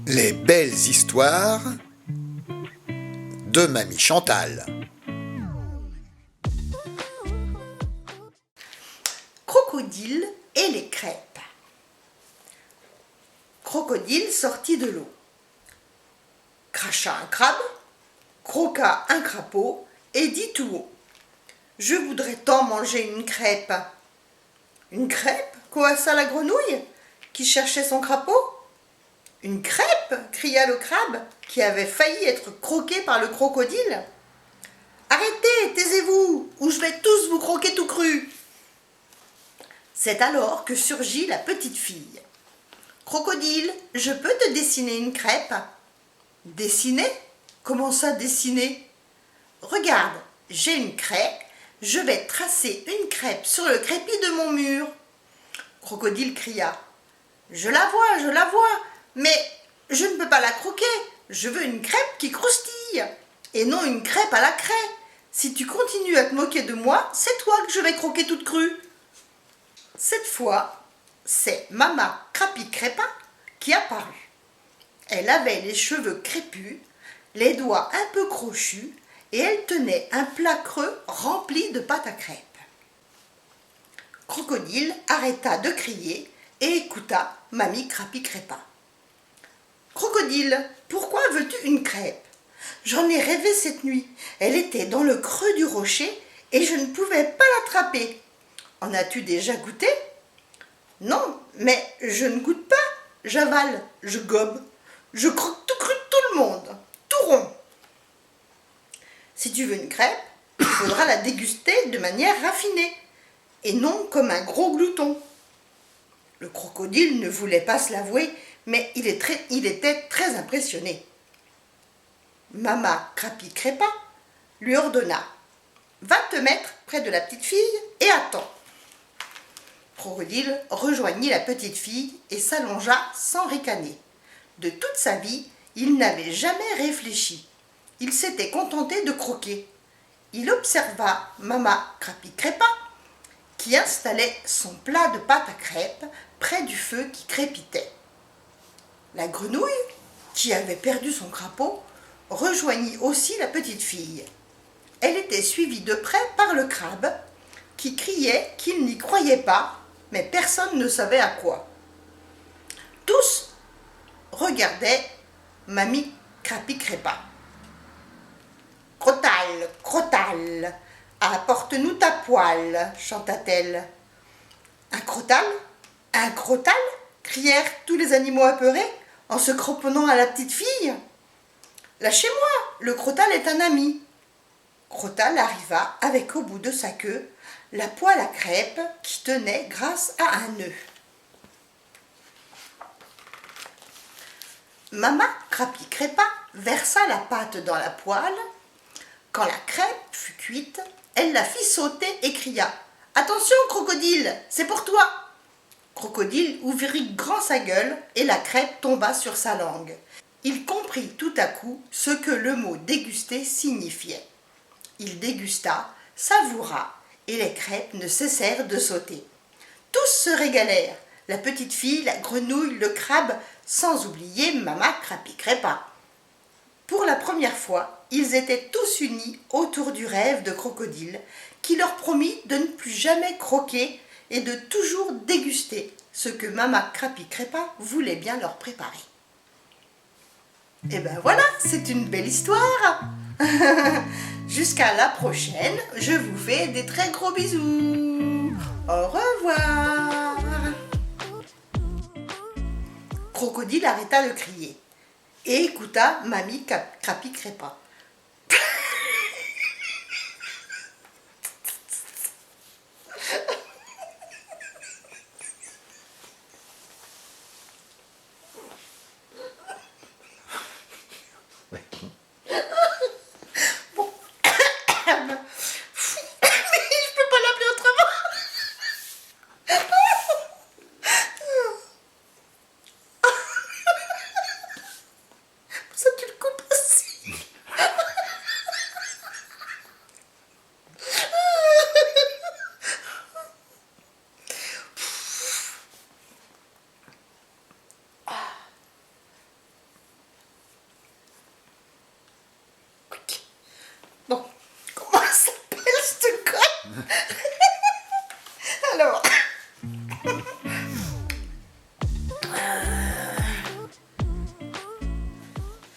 Les belles histoires de Mamie Chantal. Crocodile et les crêpes. Crocodile sortit de l'eau, cracha un crabe, croqua un crapaud et dit tout haut: « Je voudrais tant manger une crêpe. » « Une crêpe ?» coassa la grenouille, qui cherchait son crapaud. « Une crêpe ?» cria le crabe, qui avait failli être croqué par le crocodile. « Arrêtez, taisez-vous, ou je vais tous vous croquer tout cru !» C'est alors que surgit la petite fille. « Crocodile, je peux te dessiner une crêpe ?»« Dessiner ? Comment ça, dessiner ? » ?»« Regarde, j'ai une crêpe, je vais tracer une crêpe sur le crépi de mon mur. » Crocodile cria: « Je la vois, mais je ne peux pas la croquer, je veux une crêpe qui croustille, et non une crêpe à la craie. Si tu continues à te moquer de moi, c'est toi que je vais croquer toute crue. » Cette fois, c'est Mama Crapi-Crêpa qui apparut. Elle avait les cheveux crépus, les doigts un peu crochus, et elle tenait un plat creux rempli de pâte à crêpes. Crocodile arrêta de crier et écouta Mamie Crapi-Crêpa. « Crocodile, pourquoi veux-tu une crêpe ? J'en ai rêvé cette nuit. Elle était dans le creux du rocher et je ne pouvais pas l'attraper. En as-tu déjà goûté ? » ?»« Non, mais je ne goûte pas. J'avale, je gobe, je croque tout cru de tout le monde, tout rond. » « Si tu veux une crêpe, il faudra la déguster de manière raffinée, et non comme un gros glouton. » Le crocodile ne voulait pas se l'avouer, mais il était très impressionné. Mama Crapi-Crêpa lui ordonna: « Va te mettre près de la petite fille et attends. » Crocodile rejoignit la petite fille et s'allongea sans ricaner. De toute sa vie, il n'avait jamais réfléchi. Il s'était contenté de croquer. Il observa Mama Crapi-Crêpa qui installait son plat de pâte à crêpes près du feu qui crépitait. La grenouille, qui avait perdu son crapaud, rejoignit aussi la petite fille. Elle était suivie de près par le crabe, qui criait qu'il n'y croyait pas, mais personne ne savait à quoi. Tous regardaient Mamie Crapi-Crêpa. « Crotal, crotal, apporte-nous ta poêle, » chanta-t-elle. « Un crotal ? Un crotal ?» crièrent tous les animaux apeurés en se cramponnant à la petite fille. « Lâchez-moi, le crotal est un ami. » Crotal arriva avec au bout de sa queue la poêle à crêpes qui tenait grâce à un nœud. Mama Crapi-Crêpa versa la pâte dans la poêle. Quand la crêpe fut cuite, elle la fit sauter et cria: « Attention, crocodile, c'est pour toi !» Crocodile ouvrit grand sa gueule et la crêpe tomba sur sa langue. Il comprit tout à coup ce que le mot déguster signifiait. Il dégusta, savoura, et les crêpes ne cessèrent de sauter. Tous se régalèrent, la petite fille, la grenouille, le crabe, sans oublier Mama Crapi-Crêpa. Pour la première fois, ils étaient tous unis autour du rêve de Crocodile, qui leur promit de ne plus jamais croquer et de toujours déguster ce que Mama Crapi-Crêpa voulait bien leur préparer. Et ben voilà, c'est une belle histoire. Jusqu'à la prochaine, je vous fais des très gros bisous. Au revoir. Crocodile arrêta de crier et écouta Mamie Crapi-Crêpa. Ça, tu le coupes aussi. Alors